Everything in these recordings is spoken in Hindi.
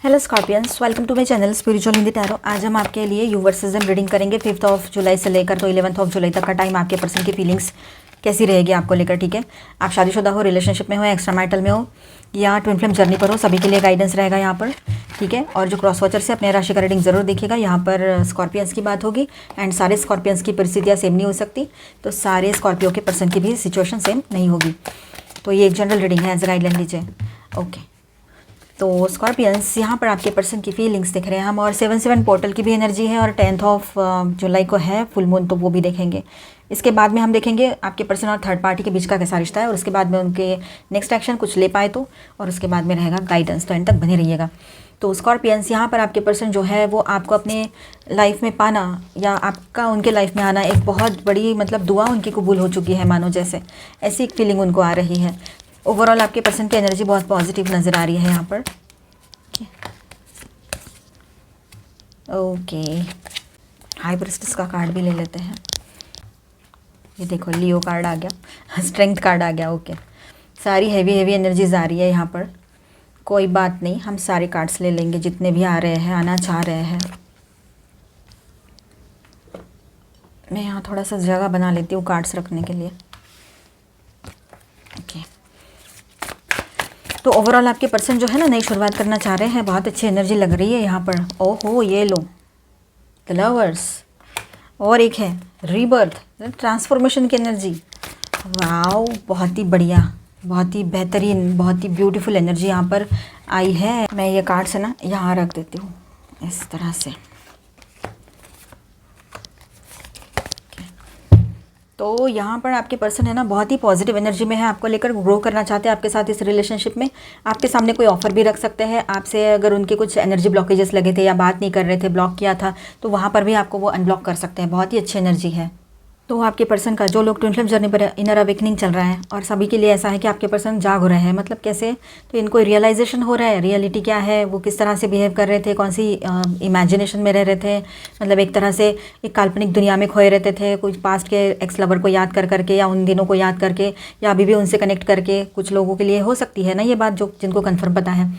Hello Scorpions, welcome to my channel spiritual Hindi tarot. आज हम आपके लिए यू वर्सेस देम रीडिंग करेंगे 5 जुलाई से लेकर तो 11 जुलाई तक का टाइम। आपके पर्सन की फीलिंग्स कैसी रहेगी आपको लेकर, ठीक है। आप शादीशुदा हो, रिलेशनशिप में हो, एक्स्ट्रा मैरिटल में हो या ट्विन फ्लेम जर्नी पर हो, सभी के लिए गाइडेंस रहेगा यहाँ पर, ठीक है। और जो क्रॉस वॉचर से अपने राशि का रीडिंग ज़रूर देखिएगा। यहाँ पर स्कॉर्पियंस की बात होगी एंड सारे स्कॉर्पियंस की परिस्थितियाँ सेम नहीं हो सकती, तो सारे स्कॉर्पियो के पर्सन की भी सिचुएशन सेम नहीं होगी। तो ये एक जनरल रीडिंग है, एज गाइडलाइन लीजिए। ओके, तो स्कॉर्पियंस यहाँ पर आपके पर्सन की फीलिंग्स देख रहे हैं हम, और 7/7 पोर्टल की भी एनर्जी है और 10 जुलाई को है फुल मून, तो वो भी देखेंगे। इसके बाद में हम देखेंगे आपके पर्सन और थर्ड पार्टी के बीच का कैसा रिश्ता है, और उसके बाद में उनके नेक्स्ट एक्शन कुछ ले पाए तो, और उसके बाद में रहेगा गाइडेंस। तो एंड तक बने रहिएगा। तो स्कॉर्पियंस यहाँ पर आपके पर्सन जो है वो आपको अपने लाइफ में पाना या आपका उनके लाइफ में आना एक बहुत बड़ी मतलब दुआ उनकी कबूल हो चुकी है, मानो जैसे ऐसी एक फीलिंग उनको आ रही है। ओवरऑल आपके पर्सन की एनर्जी बहुत पॉजिटिव नज़र आ रही है यहाँ पर। ओके, हाई प्रिस्टेस का कार्ड भी ले लेते हैं। ये देखो, लियो कार्ड आ गया, स्ट्रेंथ कार्ड आ गया। ओके, सारी हैवी एनर्जीज आ रही है यहाँ पर। कोई बात नहीं, हम सारे कार्ड्स ले लेंगे जितने भी आ रहे हैं, आना चाह रहे हैं। मैं यहाँ थोड़ा सा जगह बना लेती हूँ कार्ड्स रखने के लिए। ओके, तो ओवरऑल आपके पर्सन जो है ना नई शुरुआत करना चाह रहे हैं। बहुत अच्छी एनर्जी लग रही है यहाँ पर। ओहो, ये लो, द लवर्स, और एक है रीबर्थ, ट्रांसफॉर्मेशन की एनर्जी। वाओ, बहुत ही बढ़िया, बहुत ही बेहतरीन, बहुत ही ब्यूटीफुल एनर्जी यहाँ पर आई है। मैं ये कार्ड से ना यहाँ रख देती हूँ इस तरह से। तो यहाँ पर आपके पर्सन है ना बहुत ही पॉजिटिव एनर्जी में है, आपको लेकर ग्रो करना चाहते हैं आपके साथ इस रिलेशनशिप में। आपके सामने कोई ऑफर भी रख सकते हैं आपसे, अगर उनके कुछ एनर्जी ब्लॉकेजेस लगे थे या बात नहीं कर रहे थे, ब्लॉक किया था, तो वहाँ पर भी आपको वो अनब्लॉक कर सकते हैं। बहुत ही अच्छी एनर्जी है। तो आपके पर्सन का जो लोग ट्विन फ्लेम जर्नी पर इनर अवेकनिंग चल रहा है, और सभी के लिए ऐसा है कि आपके पर्सन जाग रहे हैं। मतलब कैसे, तो इनको रियलाइजेशन हो रहा है रियलिटी क्या है, वो किस तरह से बिहेव कर रहे थे, कौन सी इमेजिनेशन में रह रहे थे, मतलब एक तरह से एक काल्पनिक दुनिया में खोए रहते थे, कुछ पास्ट के एक्स लवर को याद कर करके या उन दिनों को याद करके या अभी भी उनसे कनेक्ट करके। कुछ लोगों के लिए हो सकती है ना ये बात, जो जिनको कन्फर्म पता है,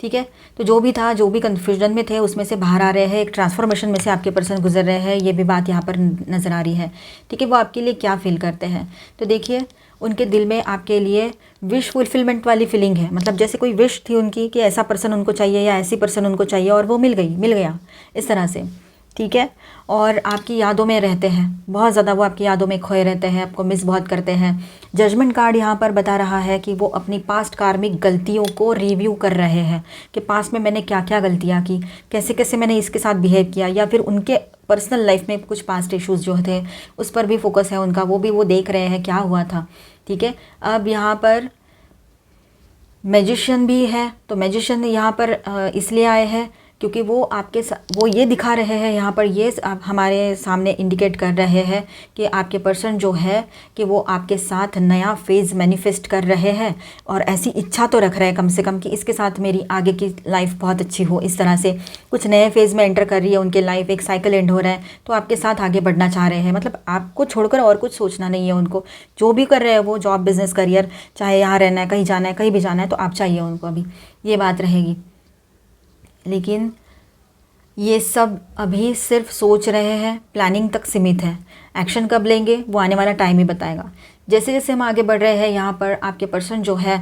ठीक है। तो जो भी था, जो भी कन्फ्यूजन में थे, उसमें से बाहर आ रहे हैं, एक ट्रांसफॉर्मेशन में से आपके पर्सन गुजर रहे हैं। ये भी बात यहाँ पर नज़र आ रही है, ठीक है। वो आपके लिए क्या फील करते हैं, तो देखिए उनके दिल में आपके लिए विश फुलफिलमेंट वाली फीलिंग है। मतलब जैसे कोई विश थी उनकी कि ऐसा पर्सन उनको चाहिए या ऐसी पर्सन उनको चाहिए, और वो मिल गया इस तरह से, ठीक है। और आपकी यादों में रहते हैं बहुत ज़्यादा, वो आपकी यादों में खोए रहते हैं, आपको मिस बहुत करते हैं। जजमेंट कार्ड यहाँ पर बता रहा है कि वो अपनी पास्ट कार्मिक गलतियों को रिव्यू कर रहे हैं कि पास्ट में मैंने क्या क्या गलतियाँ की, कैसे कैसे मैंने इसके साथ बिहेव किया, या फिर उनके पर्सनल लाइफ में कुछ पास्ट इश्यूज़ जो थे उस पर भी फोकस है उनका, वो भी वो देख रहे हैं क्या हुआ था, ठीक है। अब यहाँ पर मैजिशियन भी है, तो मैजिशियन यहाँ पर इसलिए आए हैं क्योंकि वो वो ये दिखा रहे हैं यहाँ पर, ये हमारे सामने इंडिकेट कर रहे हैं कि आपके पर्सन जो है कि वो आपके साथ नया फेज़ मैनिफेस्ट कर रहे हैं, और ऐसी इच्छा तो रख रहे हैं कम से कम कि इसके साथ मेरी आगे की लाइफ बहुत अच्छी हो। इस तरह से कुछ नए फेज़ में एंटर कर रही है उनके लाइफ, एक साइकिल एंड हो रहा है, तो आपके साथ आगे बढ़ना चाह रहे हैं। मतलब आपको छोड़कर और कुछ सोचना नहीं है उनको। जो भी कर रहे हैं वो, जॉब, बिजनेस, करियर, चाहे यहाँ रहना है, कहीं जाना है, कहीं भी जाना है, तो आप चाहिए उनको, अभी ये बात रहेगी। लेकिन ये सब अभी सिर्फ सोच रहे हैं, प्लानिंग तक सीमित है। एक्शन कब लेंगे वो आने वाला टाइम ही बताएगा। जैसे जैसे हम आगे बढ़ रहे हैं, यहाँ पर आपके पर्सन जो है,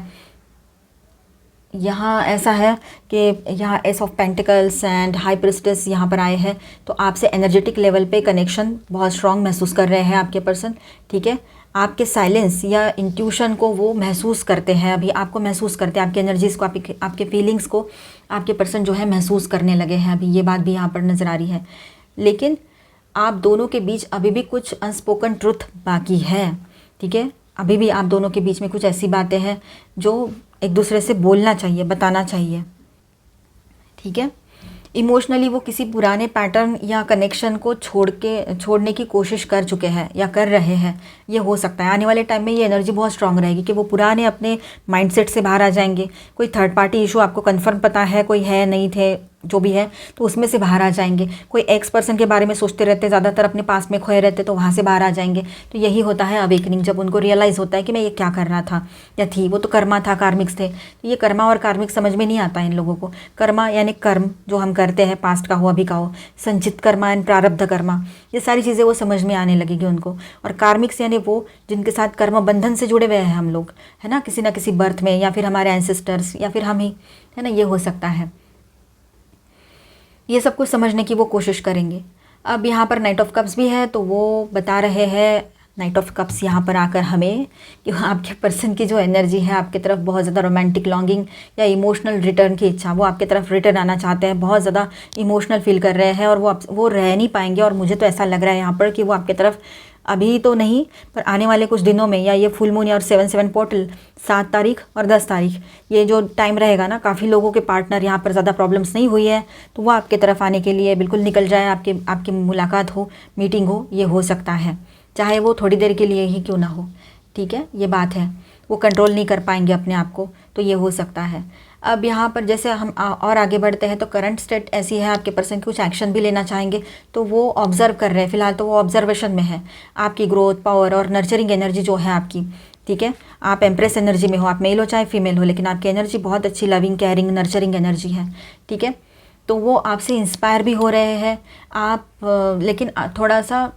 यहाँ ऐसा है कि यहाँ S of pentacles and high priestess यहाँ पर आए हैं, तो आपसे एनर्जेटिक लेवल पे कनेक्शन बहुत स्ट्रॉन्ग महसूस कर रहे हैं आपके पर्सन, ठीक है। आपके साइलेंस या इंट्यूशन को वो महसूस करते हैं, अभी आपको महसूस करते हैं, आपकी एनर्जीज़ को, आपके फीलिंग्स को आपके पर्सन जो है महसूस करने लगे हैं अभी। ये बात भी यहाँ पर नज़र आ रही है। लेकिन आप दोनों के बीच अभी भी कुछ अनस्पोकन ट्रुथ बाकी है, ठीक है। अभी भी आप दोनों के बीच में कुछ ऐसी बातें हैं जो एक दूसरे से बोलना चाहिए, बताना चाहिए, ठीक है। इमोशनली वो किसी पुराने पैटर्न या कनेक्शन को छोड़ने की कोशिश कर चुके हैं या कर रहे हैं। ये हो सकता है आने वाले टाइम में ये एनर्जी बहुत स्ट्रांग रहेगी कि वो पुराने अपने माइंडसेट से बाहर आ जाएंगे। कोई थर्ड पार्टी इशू आपको कंफर्म पता है कोई है, नहीं थे, जो भी है, तो उसमें से बाहर आ जाएंगे। कोई एक्स पर्सन के बारे में सोचते रहते, ज़्यादातर अपने पास में खोए रहते, तो वहाँ से बाहर आ जाएंगे। तो यही होता है अवेकनिंग, जब उनको रियलाइज़ होता है कि मैं ये क्या कर रहा था या थी, वो तो कर्मा था, कार्मिक्स थे। तो ये कर्मा और कार्मिक समझ में नहीं आता है इन लोगों को। कर्मा यानी कर्म जो हम करते हैं, पास्ट का हो अभी का हो, संचित कर्मा एंड प्रारब्ध कर्मा, ये सारी चीज़ें वो समझ में आने लगेगी उनको। और कार्मिक्स यानी वो जिनके साथ कर्म बंधन से जुड़े हुए हैं हम लोग, है ना, किसी ना किसी बर्थ में, या फिर हमारे एंसेस्टर्स, या फिर हम ही, है ना, ये हो सकता है। ये सब कुछ समझने की वो कोशिश करेंगे। अब यहाँ पर नाइट ऑफ कप्स भी है, तो वो बता रहे हैं नाइट ऑफ कप्स यहाँ पर आकर हमें कि आपके पर्सन की जो एनर्जी है आपकी तरफ, बहुत ज़्यादा रोमांटिक लॉन्गिंग या इमोशनल रिटर्न की इच्छा, वो आपकी तरफ रिटर्न आना चाहते हैं, बहुत ज़्यादा इमोशनल फील कर रहे हैं, और वो रह नहीं पाएंगे। और मुझे तो ऐसा लग रहा है यहाँ पर कि वो आपकी तरफ अभी तो नहीं, पर आने वाले कुछ दिनों में, या ये फुल मून और 7/7 पोर्टल 7 तारीख और 10 तारीख, ये जो टाइम रहेगा ना, काफ़ी लोगों के पार्टनर यहाँ पर ज़्यादा प्रॉब्लम्स नहीं हुई है, तो वो आपके तरफ आने के लिए बिल्कुल निकल जाए, आपकी मुलाकात हो, मीटिंग हो, ये हो सकता है, चाहे वो थोड़ी देर के लिए ही क्यों ना हो। ठीक है, ये बात है। वो कंट्रोल नहीं कर पाएंगे अपने आप को, तो ये हो सकता है। अब यहाँ पर जैसे हम और आगे बढ़ते हैं, तो करंट स्टेट ऐसी है, आपके पर्सन कुछ एक्शन भी लेना चाहेंगे, तो वो ऑब्जर्व कर रहे हैं फिलहाल, तो वो ऑब्जर्वेशन में है। आपकी ग्रोथ, पावर और नर्चरिंग एनर्जी जो है आपकी, ठीक है, आप एम्प्रेस एनर्जी में हो, आप मेल हो चाहे फीमेल हो, लेकिन आपकी एनर्जी बहुत अच्छी लविंग, केयरिंग, नर्चरिंग एनर्जी है। ठीक है, तो वो आपसे इंस्पायर भी हो रहे हैं आप, लेकिन थोड़ा सा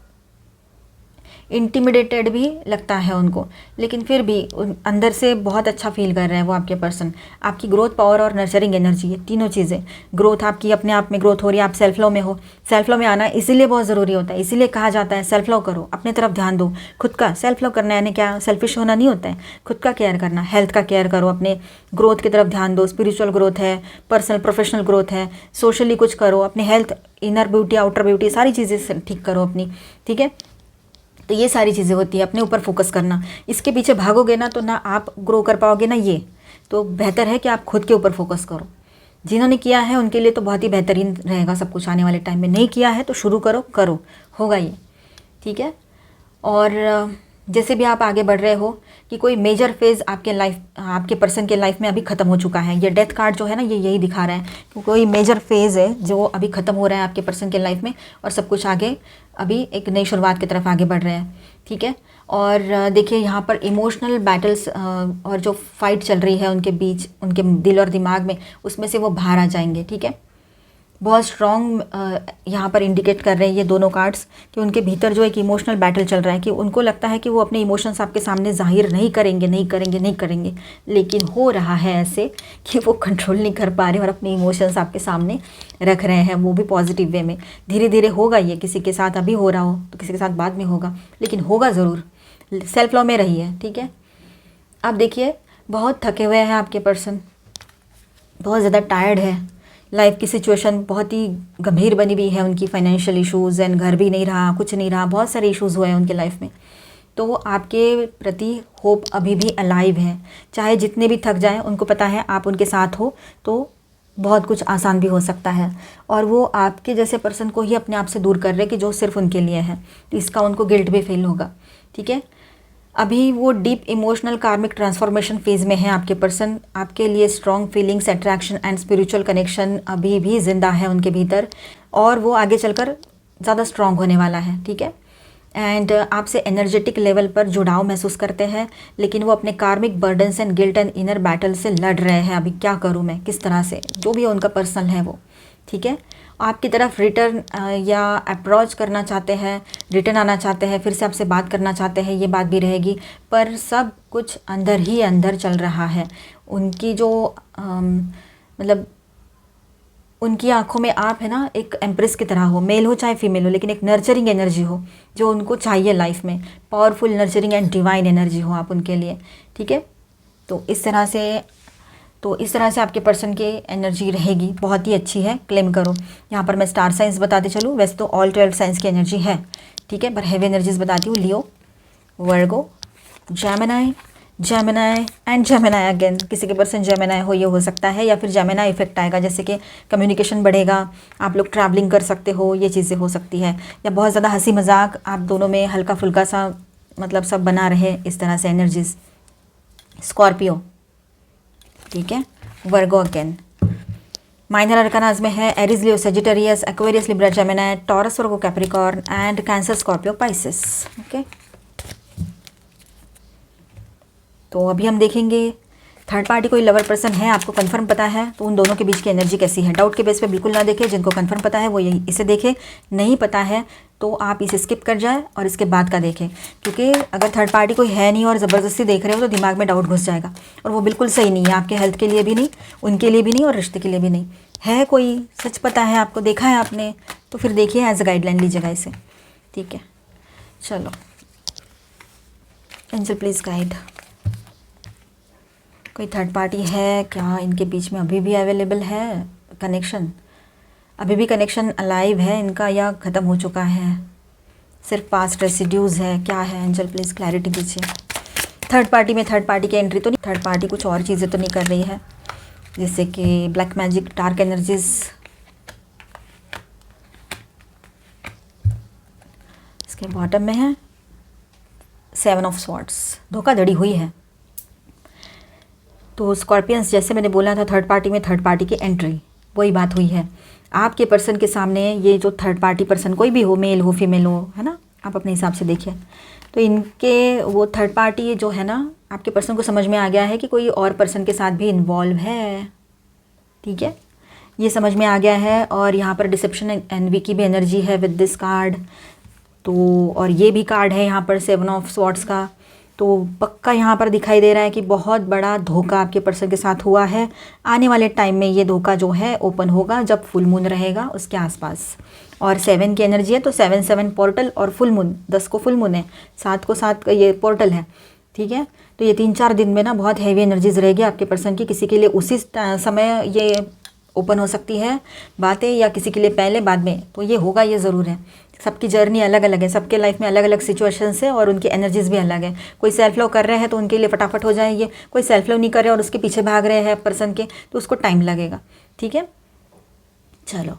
इंटिमिडेटेड भी लगता है उनको, लेकिन फिर भी अंदर से बहुत अच्छा फील कर रहे हैं वो आपके पर्सन। आपकी ग्रोथ, पावर और नर्चरिंग एनर्जी है, तीनों चीज़ें। ग्रोथ आपकी अपने आप में ग्रोथ हो रही है, आप सेल्फ लव में हो। सेल्फ लव में आना इसीलिए बहुत ज़रूरी होता है, इसीलिए कहा जाता है सेल्फ लव करो, अपने तरफ ध्यान दो। खुद का सेल्फ लव करना यानी क्या, सेल्फिश होना नहीं होता है, खुद का केयर करना, हेल्थ का केयर करो, अपने ग्रोथ की तरफ ध्यान दो। स्पिरिचुअल ग्रोथ है, पर्सनल प्रोफेशनल ग्रोथ है, सोशली कुछ करो, अपनी health, inner beauty, outer beauty, सारी चीज़ें ठीक करो अपनी। ठीक है, तो ये सारी चीज़ें होती है, अपने ऊपर फोकस करना। इसके पीछे भागोगे ना तो ना आप ग्रो कर पाओगे ना ये, तो बेहतर है कि आप खुद के ऊपर फोकस करो। जिन्होंने किया है उनके लिए तो बहुत ही बेहतरीन रहेगा सब कुछ आने वाले टाइम में। नहीं किया है तो शुरू करो, होगा ये। ठीक है, और जैसे भी आप आगे बढ़ रहे हो कि कोई मेजर फेज़ आपके पर्सन के लाइफ में अभी ख़त्म हो चुका है। ये डेथ कार्ड जो है ना, ये यही दिखा रहा है कि कोई मेजर फेज़ है जो अभी ख़त्म हो रहा है आपके पर्सन के लाइफ में, और सब कुछ आगे अभी एक नई शुरुआत की तरफ आगे बढ़ रहे हैं। ठीक है, और देखिए यहाँ पर इमोशनल बैटल्स और जो फाइट चल रही है उनके बीच, उनके दिल और दिमाग में, उसमें से वो बाहर आ जाएंगे। ठीक है, बहुत स्ट्रॉन्ग यहाँ पर इंडिकेट कर रहे हैं ये दोनों कार्ड्स कि उनके भीतर जो एक इमोशनल बैटल चल रहा है, कि उनको लगता है कि वो अपने इमोशंस आपके सामने जाहिर नहीं करेंगे, लेकिन हो रहा है ऐसे कि वो कंट्रोल नहीं कर पा रहे और अपने इमोशंस आपके सामने रख रहे हैं, वो भी पॉजिटिव वे में। धीरे धीरे होगा ये, किसी के साथ अभी हो रहा हो तो किसी के साथ बाद में होगा, लेकिन होगा ज़रूर। सेल्फ लव में रहिए। ठीक है, अब देखिए बहुत थके हुए हैं आपके पर्सन, बहुत ज़्यादा टायर्ड है, लाइफ की सिचुएशन बहुत ही गंभीर बनी हुई है उनकी, फाइनेंशियल इश्यूज़ एंड घर भी नहीं रहा, कुछ नहीं रहा, बहुत सारे इश्यूज़ हुए हैं उनके लाइफ में। तो वो आपके प्रति होप अभी भी अलाइव है, चाहे जितने भी थक जाएं, उनको पता है आप उनके साथ हो तो बहुत कुछ आसान भी हो सकता है। और वो आपके जैसे पर्सन को ही अपने आप से दूर कर रहे कि जो सिर्फ उनके लिए है, तो इसका उनको गिल्ट भी फील होगा। ठीक है, अभी वो डीप इमोशनल कार्मिक ट्रांसफॉर्मेशन फेज़ में है आपके पर्सन। आपके लिए strong feelings, attraction and spiritual connection अभी भी ज़िंदा है उनके भीतर, और वो आगे चलकर ज़्यादा स्ट्रॉन्ग होने वाला है। ठीक है, एंड आपसे एनर्जेटिक लेवल पर जुड़ाव महसूस करते हैं, लेकिन वो अपने कार्मिक burdens and guilt and inner battle से लड़ रहे हैं। अभी क्या करूँ मैं, किस तरह से, जो भी उनका पर्सनल है वो। ठीक है, आपकी तरफ रिटर्न या अप्रोच करना चाहते हैं, रिटर्न आना चाहते हैं, फिर से आपसे बात करना चाहते हैं, ये बात भी रहेगी, पर सब कुछ अंदर ही अंदर चल रहा है। उनकी जो मतलब उनकी आंखों में आप है ना एक एम्प्रेस की तरह हो, मेल हो चाहे फीमेल हो, लेकिन एक नर्चरिंग एनर्जी हो जो उनको चाहिए लाइफ में, powerful nurturing and divine energy हो आप उनके लिए। ठीक है, तो इस तरह से आपके पर्सन की एनर्जी रहेगी, बहुत ही अच्छी है, क्लेम करो। यहाँ पर मैं स्टार साइंस बताते चलूँ, वैसे तो ऑल 12 साइंस की एनर्जी है। ठीक है, पर हैवी एनर्जीज बताती हूँ। लियो, वर्गो, जेमिनाई एंड जेमिनाई अगेन। किसी के पर्सन जेमिनाई हो, ये हो सकता है, या फिर जेमिनाई इफेक्ट आएगा, जैसे कि कम्युनिकेशन बढ़ेगा, आप लोग ट्रैवलिंग कर सकते हो, ये चीज़ें हो सकती है, या बहुत ज़्यादा हंसी मजाक आप दोनों में हल्का फुल्का सा मतलब सब बना रहे, इस तरह से एनर्जीज। स्कॉर्पियो, ठीक है, वर्गो अगेन, माइनर अरकानाज में है Aries, Leo, Sagittarius, Aquarius, Libra, Gemini, taurus, Virgo, Capricorn and cancer, Scorpio, Pisces. Okay, तो अभी हम देखेंगे थर्ड पार्टी कोई लवर पर्सन है, आपको कंफर्म पता है तो उन दोनों के बीच की एनर्जी कैसी है। डाउट के बेस पे बिल्कुल ना देखें, जिनको कंफर्म पता है वो यही इसे देखें, नहीं पता है तो आप इसे स्किप कर जाए और इसके बाद का देखें, क्योंकि अगर थर्ड पार्टी कोई है नहीं और ज़बरदस्ती देख रहे हो तो दिमाग में डाउट घुस जाएगा और वो बिल्कुल सही नहीं है, आपके हेल्थ के लिए भी नहीं, उनके लिए भी नहीं और रिश्ते के लिए भी नहीं है। कोई सच पता है आपको, देखा है आपने, तो फिर देखिए एज अ गाइडलाइन लीजिएगा इसे, ठीक है। चलो एंजल प्लीज़ गाइड, कोई थर्ड पार्टी है क्या इनके बीच में, अभी भी अवेलेबल है कनेक्शन, अभी भी कनेक्शन अलाइव है इनका या ख़त्म हो चुका है, सिर्फ पास्ट रेसिड्यूज़ है, क्या है एंजल प्लीज़ क्लैरिटी दीजिए। थर्ड पार्टी में थर्ड पार्टी की एंट्री तो नहीं, थर्ड पार्टी कुछ और चीज़ें तो नहीं कर रही है, जैसे कि ब्लैक मैजिक, डार्क एनर्जीज, इसके बॉटम में है 7 ऑफ स्वॉर्ड्स, धोखाधड़ी हुई है। तो स्कॉर्पियंस, जैसे मैंने बोला था थर्ड पार्टी में थर्ड पार्टी की एंट्री, वही बात हुई है। आपके पर्सन के सामने ये जो थर्ड पार्टी पर्सन कोई भी हो, मेल हो फीमेल हो, है ना, आप अपने हिसाब से देखिए, तो इनके वो थर्ड पार्टी जो है ना, आपके पर्सन को समझ में आ गया है कि कोई और पर्सन के साथ भी इन्वॉल्व है, ठीक है, ये समझ में आ गया है। और यहाँ पर डिसेप्शन एनवी की भी एनर्जी है विद दिस कार्ड, तो और ये भी कार्ड है यहाँ पर 7 ऑफ स्वॉर्ड्स का, तो पक्का यहाँ पर दिखाई दे रहा है कि बहुत बड़ा धोखा आपके पर्सन के साथ हुआ है। आने वाले टाइम में ये धोखा जो है ओपन होगा जब फुल मून रहेगा उसके आसपास, और 7 की एनर्जी है तो 7 पोर्टल और फुल मून, 10 को फुल मून है, 7 को 7 का ये पोर्टल है, ठीक है। तो ये 3-4 दिन में ना बहुत हैवी एनर्जीज रहेगी आपके पर्सन की, किसी के लिए उसी समय ये ओपन हो सकती है बातें या किसी के लिए पहले बाद में, तो ये होगा, ये ज़रूर है। सबकी जर्नी अलग अलग है, सबके लाइफ में अलग अलग सिचुएशंस है और उनकी एनर्जीज भी अलग है। कोई सेल्फ लव कर रहे हैं तो उनके लिए फटाफट हो जाएंगे, कोई सेल्फ लव नहीं कर रहे और उसके पीछे भाग रहे हैं पर्सन के, तो उसको टाइम लगेगा, ठीक है। चलो,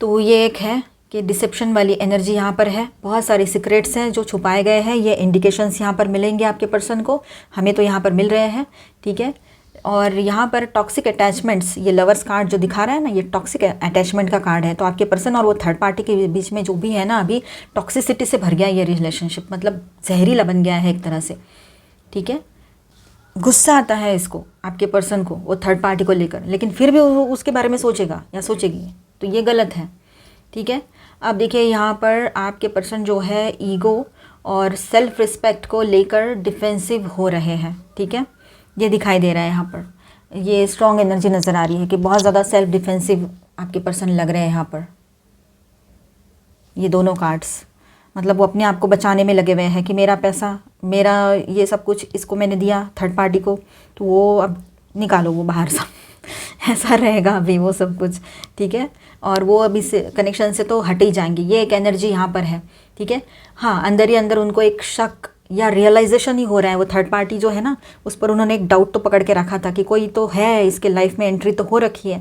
तो ये एक है कि डिसेप्शन वाली एनर्जी यहाँ पर है, बहुत सारे सीक्रेट्स हैं जो छुपाए गए हैं, ये इंडिकेशंस यहाँ पर मिलेंगे आपके पर्सन को, हमें तो यहाँ पर मिल रहे हैं, ठीक है। और यहाँ पर टॉक्सिक अटैचमेंट्स, ये लवर्स कार्ड जो दिखा रहा है ना, ये टॉक्सिक अटैचमेंट का कार्ड है। तो आपके पर्सन और वो थर्ड पार्टी के बीच में जो भी है ना, अभी टॉक्सिसिटी से भर गया ये रिलेशनशिप, मतलब जहरीला बन गया है एक तरह से, ठीक है। गुस्सा आता है इसको, आपके पर्सन को, वो थर्ड पार्टी को लेकर, लेकिन फिर भी वो उसके बारे में सोचेगा या सोचेगी, तो ये गलत है, ठीक है। अब देखिए यहाँ पर आपके पर्सन जो है ईगो और सेल्फ रिस्पेक्ट को लेकर डिफेंसिव हो रहे हैं, ठीक है, ये दिखाई दे रहा है यहाँ पर, ये स्ट्रॉन्ग एनर्जी नज़र आ रही है कि बहुत ज़्यादा सेल्फ डिफेंसिव आपके पर्सन लग रहे हैं यहाँ पर। ये दोनों कार्ड्स, मतलब वो अपने आप को बचाने में लगे हुए हैं कि मेरा पैसा, मेरा ये सब कुछ इसको मैंने दिया थर्ड पार्टी को, तो वो अब निकालो वो बाहर से ऐसा रहेगा अभी वो सब कुछ, ठीक है। और वो अभी से कनेक्शन से तो हट ही जाएंगे, ये एक एनर्जी यहाँ पर है, ठीक है। हाँ, अंदर ही अंदर उनको एक शक या रियलाइजेशन ही हो रहा है, वो थर्ड पार्टी जो है ना, उस पर उन्होंने एक डाउट तो पकड़ के रखा था कि कोई तो है इसके लाइफ में, एंट्री तो हो रखी है,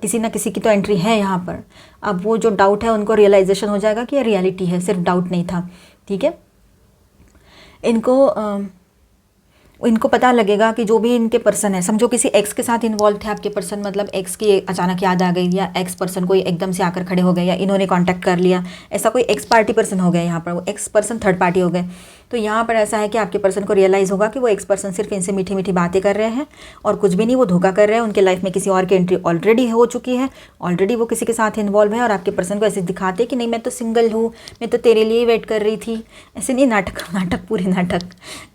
किसी ना किसी की तो एंट्री है यहाँ पर। अब वो जो डाउट है उनको रियलाइजेशन हो जाएगा कि ये रियलिटी है, सिर्फ डाउट नहीं था, ठीक है। इनको पता लगेगा कि जो भी इनके पर्सन है, समझो किसी एक्स के साथ इन्वॉल्व थे आपके पर्सन, मतलब एक्स की अचानक याद आ गई या एक्स पर्सन कोई एकदम से आकर खड़े हो गए या इन्होंने कांटेक्ट कर लिया, ऐसा कोई एक्स पार्टी पर्सन हो गया यहाँ पर, वो एक्स पर्सन थर्ड पार्टी हो गए। तो यहाँ पर ऐसा है कि आपके पर्सन को रियलाइज़ होगा कि वो एक्स पर्सन सिर्फ इनसे मीठी मीठी बातें कर रहे हैं और कुछ भी नहीं, वो धोखा कर रहे हैं, उनके लाइफ में किसी और की एंट्री ऑलरेडी हो चुकी है, ऑलरेडी वो किसी के साथ इन्वॉल्व है और आपके पर्सन को ऐसे दिखाते कि नहीं मैं तो सिंगल हूँ, मैं तो तेरे लिए वेट कर रही थी, ऐसे नहीं, नाटक पूरे नाटक,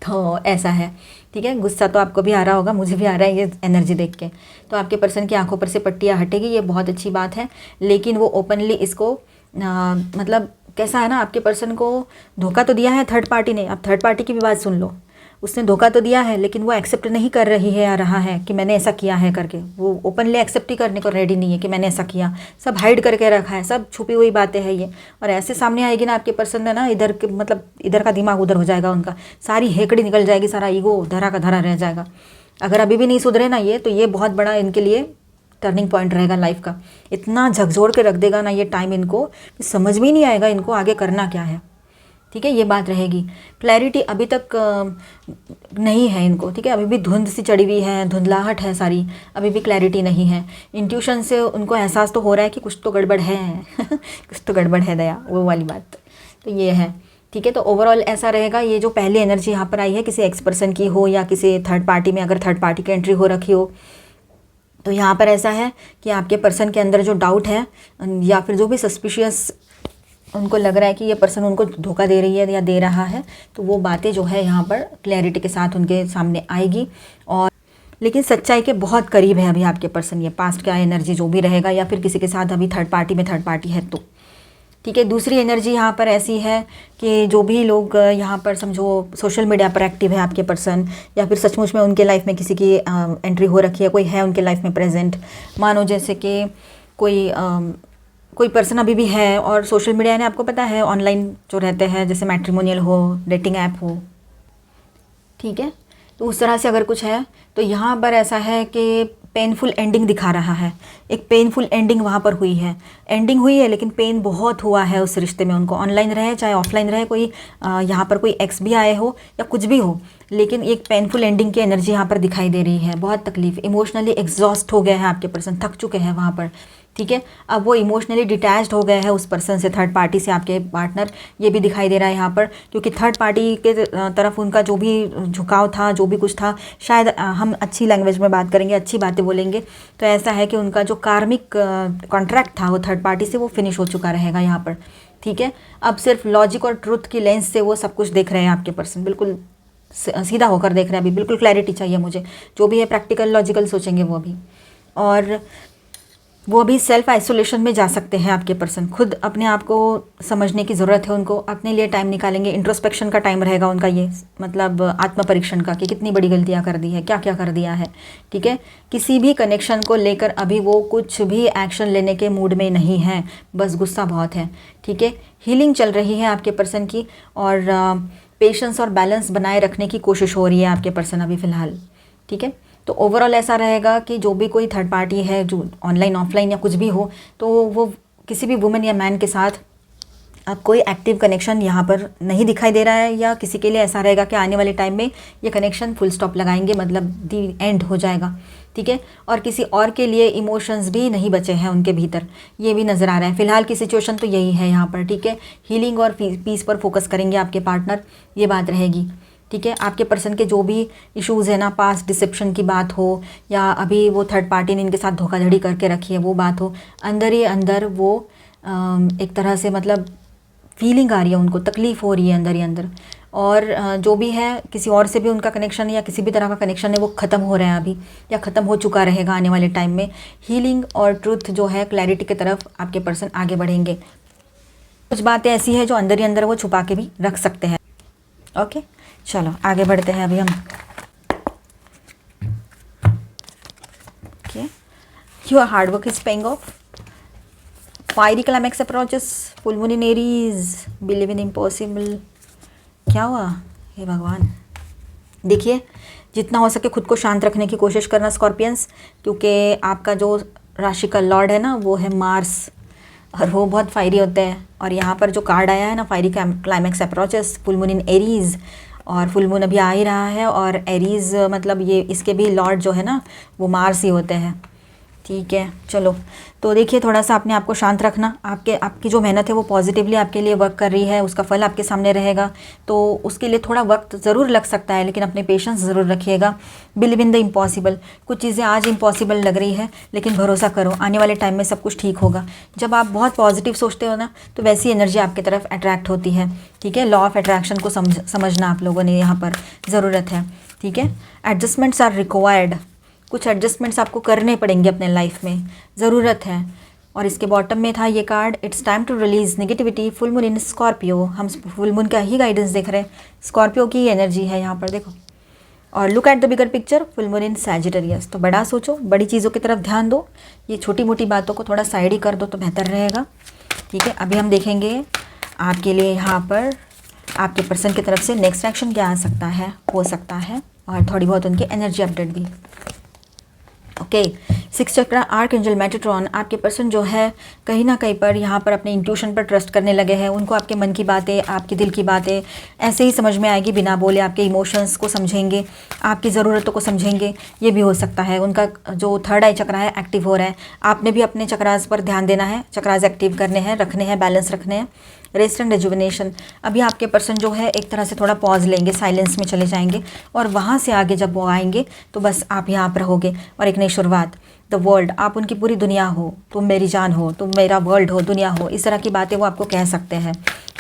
तो ऐसा है, ठीक है। गुस्सा तो आपको भी आ रहा होगा, मुझे भी आ रहा है ये एनर्जी देख के। तो आपके पर्सन की आंखों पर से पट्टियाँ हटेगी, ये बहुत अच्छी बात है, लेकिन वो ओपनली इसको मतलब कैसा है ना, आपके पर्सन को धोखा तो दिया है थर्ड पार्टी ने, अब थर्ड पार्टी की भी बात सुन लो, उसने धोखा तो दिया है लेकिन वो एक्सेप्ट नहीं कर रही है या रहा है कि मैंने ऐसा किया है करके, वो ओपनली एक्सेप्ट ही करने को रेडी नहीं है कि मैंने ऐसा किया, सब हाइड करके रखा है, सब छुपी हुई बातें हैं ये। और ऐसे सामने आएगी ना आपके पर्सन ने ना, इधर के मतलब इधर का दिमाग उधर हो जाएगा उनका, सारी हेकड़ी निकल जाएगी, सारा ईगो धरा का धरा रह जाएगा। अगर अभी भी नहीं सुधरे ना ये, तो ये बहुत बड़ा इनके लिए टर्निंग पॉइंट रहेगा लाइफ का, इतना झकझोर के रख देगा ना ये टाइम, इनको समझ में ही नहीं आएगा इनको आगे करना क्या है, ठीक है, ये बात रहेगी। क्लैरिटी अभी तक नहीं है इनको, ठीक है, अभी भी धुंध सी चढ़ी हुई है, धुंधलाहट है सारी, अभी भी क्लैरिटी नहीं है। इंट्यूशन से उनको एहसास तो हो रहा है कि कुछ तो गड़बड़ है कुछ तो गड़बड़ है दया, वो वाली बात। तो ये है, ठीक है। तो ओवरऑल ऐसा रहेगा, ये जो पहली एनर्जी यहाँ पर आई है किसी एक्स पर्सन की हो या किसी थर्ड पार्टी में, अगर थर्ड पार्टी की एंट्री हो रखी हो, तो यहाँ पर ऐसा है कि आपके पर्सन के अंदर जो डाउट है या फिर जो भी सस्पिशियस उनको लग रहा है कि ये पर्सन उनको धोखा दे रही है या दे रहा है, तो वो बातें जो है यहाँ पर क्लैरिटी के साथ उनके सामने आएगी। और लेकिन सच्चाई के बहुत करीब है अभी आपके पर्सन, ये पास्ट का एनर्जी जो भी रहेगा, या फिर किसी के साथ अभी थर्ड पार्टी में थर्ड पार्टी है तो, ठीक है। दूसरी एनर्जी यहाँ पर ऐसी है कि जो भी लोग यहाँ पर समझो सोशल मीडिया पर एक्टिव है आपके पर्सन, या फिर सचमुच में उनके लाइफ में किसी की एंट्री हो रखी है, कोई है उनके लाइफ में प्रेजेंट, मानो जैसे कि कोई पर्सन अभी भी है और सोशल मीडिया ने, आपको पता है ऑनलाइन जो रहते हैं, जैसे मैट्रिमोनियल हो, डेटिंग ऐप हो, ठीक है, तो उस तरह से अगर कुछ है तो यहाँ पर ऐसा है कि पेनफुल एंडिंग दिखा रहा है। एक पेनफुल एंडिंग वहाँ पर हुई है, एंडिंग हुई है लेकिन पेन बहुत हुआ है उस रिश्ते में उनको, ऑनलाइन रहे चाहे ऑफलाइन रहे, कोई यहाँ पर कोई एक्स भी आए हो या कुछ भी हो, लेकिन एक पेनफुल एंडिंग की एनर्जी यहाँ पर दिखाई दे रही है। बहुत तकलीफ, इमोशनली एग्जॉस्ट हो गए हैं आपके पर्सन, थक चुके हैं वहाँ पर, ठीक है। अब वो इमोशनली डिटैच्ड हो गए हैं उस पर्सन से, थर्ड पार्टी से, आपके पार्टनर, ये भी दिखाई दे रहा है यहाँ पर, क्योंकि थर्ड पार्टी के तरफ उनका जो भी झुकाव था, जो भी कुछ था, शायद हम अच्छी लैंग्वेज में बात करेंगे, अच्छी बातें बोलेंगे तो ऐसा है कि उनका जो कार्मिक कॉन्ट्रैक्ट था वो थर्ड पार्टी से, वो फिनिश हो चुका रहेगा यहाँ पर, ठीक है। अब सिर्फ लॉजिक और ट्रुथ की लेंस से वो सब कुछ देख रहे हैं आपके पर्सन, बिल्कुल सीधा होकर देख रहे हैं अभी, बिल्कुल क्लैरिटी चाहिए मुझे, जो भी है प्रैक्टिकल लॉजिकल सोचेंगे वो अभी। और वो अभी सेल्फ आइसोलेशन में जा सकते हैं आपके पर्सन, खुद अपने आप को समझने की ज़रूरत है उनको, अपने लिए टाइम निकालेंगे, इंट्रोस्पेक्शन का टाइम रहेगा उनका, ये मतलब आत्म परीक्षण का, कि कितनी बड़ी गलतियां कर दी है, क्या क्या कर दिया है, ठीक है। किसी भी कनेक्शन को लेकर अभी वो कुछ भी एक्शन लेने के मूड में नहीं है, बस गुस्सा बहुत है, ठीक है। हीलिंग चल रही है आपके पर्सन की, और पेशेंस और बैलेंस बनाए रखने की कोशिश हो रही है आपके पर्सन अभी फ़िलहाल, ठीक है। तो ओवरऑल ऐसा रहेगा कि जो भी कोई थर्ड पार्टी है, जो ऑनलाइन ऑफलाइन या कुछ भी हो, तो वो किसी भी वुमेन या मैन के साथ अब कोई एक्टिव कनेक्शन यहाँ पर नहीं दिखाई दे रहा है, या किसी के लिए ऐसा रहेगा कि आने वाले टाइम में ये कनेक्शन फुल स्टॉप लगाएंगे, मतलब दी एंड हो जाएगा, ठीक है। और किसी और के लिए इमोशंस भी नहीं बचे हैं उनके भीतर, ये भी नज़र आ रहा है फ़िलहाल की सिचुएशन तो यही है यहाँ पर, ठीक है। हीलिंग और पीस पर फोकस करेंगे आपके पार्टनर, ये बात रहेगी, ठीक है। आपके पर्सन के जो भी इश्यूज़ है ना, पास्ट डिसेप्शन की बात हो, या अभी वो थर्ड पार्टी ने इनके साथ धोखाधड़ी करके रखी है वो बात हो, अंदर ही अंदर वो एक तरह से मतलब फीलिंग आ रही है उनको, तकलीफ़ हो रही है अंदर ही अंदर। और जो भी है किसी और से भी उनका कनेक्शन या किसी भी तरह का कनेक्शन है वो ख़त्म हो रहा है अभी, या ख़त्म हो चुका रहेगा आने वाले टाइम में। हीलिंग और ट्रुथ जो है, क्लैरिटी की तरफ आपके पर्सन आगे बढ़ेंगे। कुछ बातें ऐसी है जो अंदर ही अंदर वो छुपा के भी रख सकते हैं। ओके, चलो आगे बढ़ते हैं अभी हम। Okay, your hard work is paying off, fiery climax approaches, full moon in Aries, believe in impossible. क्या हुआ हे भगवान, देखिए जितना हो सके खुद को शांत रखने की कोशिश करना स्कॉर्पियंस, क्योंकि आपका जो राशि का लॉर्ड है ना वो है मार्स, और वो बहुत फायरी होते हैं। और यहाँ पर जो कार्ड आया है ना, fiery climax approaches, full moon इन एरीज, और फुल मून अभी आ ही रहा है, और एरीज मतलब ये इसके भी लॉर्ड जो है ना वो मार्स ही होते हैं, ठीक है। चलो तो देखिए थोड़ा सा अपने आप को शांत रखना, आपकी जो मेहनत है वो पॉजिटिवली आपके लिए वर्क कर रही है, उसका फल आपके सामने रहेगा, तो उसके लिए थोड़ा वक्त ज़रूर लग सकता है, लेकिन अपने पेशेंस ज़रूर रखिएगा। बिलीव इन द इम्पॉसिबल, कुछ चीज़ें आज इम्पॉसिबल लग रही है लेकिन भरोसा करो आने वाले टाइम में सब कुछ ठीक होगा। जब आप बहुत पॉजिटिव सोचते हो ना तो वैसी एनर्जी आपकी तरफ अट्रैक्ट होती है, ठीक है। लॉ ऑफ अट्रैक्शन को समझना आप लोगों ने यहाँ पर ज़रूरत है, ठीक है। एडजस्टमेंट्स आर रिक्वायर्ड, कुछ एडजस्टमेंट्स आपको करने पड़ेंगे अपने लाइफ में, ज़रूरत है। और इसके बॉटम में था ये card, it's time to release negativity, full moon in Scorpio. हम फुल मून का ही गाइडेंस देख रहे हैं, स्कॉर्पियो की एनर्जी है यहाँ पर देखो। और look at the bigger picture, full moon in Sagittarius. तो बड़ा सोचो, बड़ी चीज़ों की तरफ ध्यान दो, ये छोटी मोटी बातों को थोड़ा साइड ही कर दो तो बेहतर रहेगा, ठीक है। अभी हम देखेंगे आपके लिए यहाँ पर आपके पर्सन की तरफ से नेक्स्ट एक्शन क्या आ सकता है, हो सकता है, और थोड़ी बहुत उनकी एनर्जी अपडेट भी। ओके। 6 चक्रा आर्क एंजल मेटाट्रॉन, आपके पर्सन जो है कहीं ना कहीं पर यहाँ पर अपने इंट्यूशन पर ट्रस्ट करने लगे हैं। उनको आपके मन की बातें, आपके दिल की बातें ऐसे ही समझ में आएगी बिना बोले। आपके इमोशंस को समझेंगे, आपकी ज़रूरतों को समझेंगे, ये भी हो सकता है। उनका जो थर्ड आई चक्रा है एक्टिव हो रहा है। आपने भी अपने चक्रास पर ध्यान देना है, चक्रास एक्टिव करने हैं, रखने हैं, बैलेंस रखने हैं। रेस्ट एंड रिजुविनेशन, अभी आपके पर्सन जो है एक तरह से थोड़ा पॉज लेंगे, साइलेंस में चले जाएंगे और वहाँ से आगे जब वो आएंगे तो बस आप यहाँ पर रहोगे और एक नई शुरुआत। द वर्ल्ड, आप उनकी पूरी दुनिया हो, तुम मेरी जान हो, तुम मेरा वर्ल्ड हो, दुनिया हो, इस तरह की बातें वो आपको कह सकते हैं।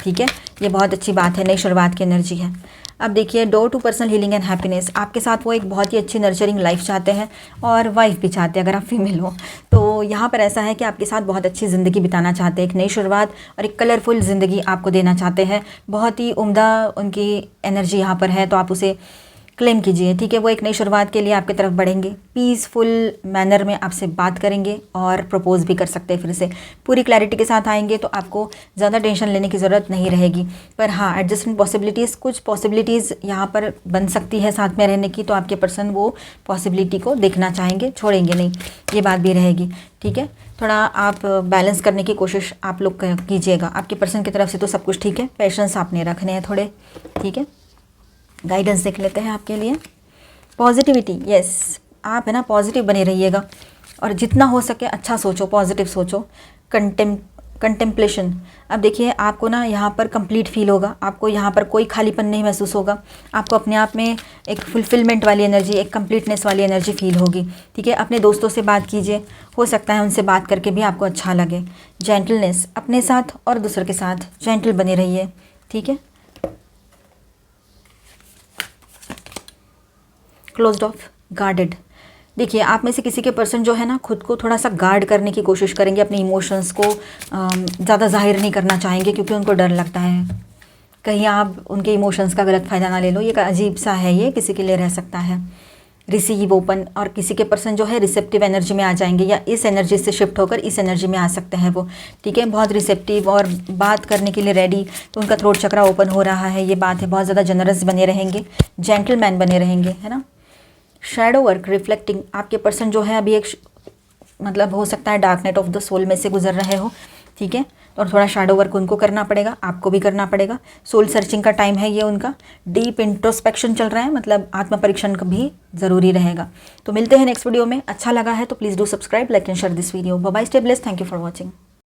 ठीक है, ये बहुत अच्छी बात है, नई शुरुआत की एनर्जी है। अब देखिए door to personal healing and happiness, आपके साथ वो एक बहुत ही अच्छी नर्चरिंग लाइफ चाहते हैं और वाइफ भी चाहते हैं अगर आप फीमेल हो तो। यहाँ पर ऐसा है कि आपके साथ बहुत अच्छी ज़िंदगी बिताना चाहते हैं, एक नई शुरुआत और एक कलरफुल ज़िंदगी आपको देना चाहते हैं। बहुत ही उम्दा उनकी एनर्जी यहाँ पर है, तो आप उसे क्लेम कीजिए। ठीक है, वो एक नई शुरुआत के लिए आपकी तरफ बढ़ेंगे, पीसफुल मैनर में आपसे बात करेंगे और प्रपोज भी कर सकते हैं। फिर से पूरी क्लैरिटी के साथ आएंगे तो आपको ज़्यादा टेंशन लेने की ज़रूरत नहीं रहेगी। पर हाँ, एडजस्टमेंट पॉसिबिलिटीज़, कुछ पॉसिबिलिटीज़ यहाँ पर बन सकती है साथ में रहने की, तो आपके पर्सन वो पॉसिबिलिटी को देखना चाहेंगे, छोड़ेंगे नहीं, ये बात भी रहेगी। ठीक है, थोड़ा आप बैलेंस करने की कोशिश आप लोग कीजिएगा। आपके पर्सन की तरफ से तो सब कुछ ठीक है, पेशेंस आपने रखने हैं थोड़े। ठीक है, गाइडेंस देख लेते हैं आपके लिए। पॉजिटिविटी, यस, आप है ना पॉजिटिव बने रहिएगा और जितना हो सके अच्छा सोचो, पॉजिटिव सोचो। कंटेम्पलेशन, अब देखिए आपको ना यहाँ पर कंप्लीट फील होगा, आपको यहाँ पर कोई खालीपन नहीं महसूस होगा, आपको अपने आप में एक फुलफिलमेंट वाली एनर्जी, एक कंप्लीटनेस वाली एनर्जी फील होगी। ठीक है, अपने दोस्तों से बात कीजिए, हो सकता है उनसे बात करके भी आपको अच्छा लगे। जेंटलनेस, अपने साथ और दूसरे के साथ जेंटल बने रहिए। ठीक है, क्लोज्ड ऑफ, गार्डेड, देखिए आप में से किसी के पर्सन जो है ना खुद को थोड़ा सा गार्ड करने की कोशिश करेंगे, अपने इमोशंस को ज़्यादा जाहिर नहीं करना चाहेंगे क्योंकि उनको डर लगता है कहीं आप उनके इमोशंस का गलत फ़ायदा ना ले लो। ये अजीब सा है, ये किसी के लिए रह सकता है। रिसीव, ओपन, और किसी के पर्सन जो है रिसेप्टिव एनर्जी में आ जाएंगे या इस एनर्जी से शिफ्ट होकर इस एनर्जी में आ सकते हैं वो। ठीक है, बहुत रिसेप्टिव और बात करने के लिए रेडी, तो उनका थ्रोट चक्रा ओपन हो रहा है, ये बात है। बहुत ज़्यादा जनरस बने रहेंगे, जेंटलमैन बने रहेंगे, है ना। शैडो वर्क, रिफ्लेक्टिंग, आपके पर्सन जो है अभी एक मतलब हो सकता है dark night of the soul में से गुजर रहे हो। ठीक है, और थोड़ा शैडो वर्क उनको करना पड़ेगा, आपको भी करना पड़ेगा। सोल सर्चिंग का टाइम है ये उनका, डीप इंट्रोस्पेक्शन चल रहा है, मतलब आत्म परीक्षण भी ज़रूरी रहेगा। तो मिलते हैं नेक्स्ट वीडियो में। अच्छा लगा है तो please do subscribe, like and share this video. Bye bye, stay blessed, thank you for watching.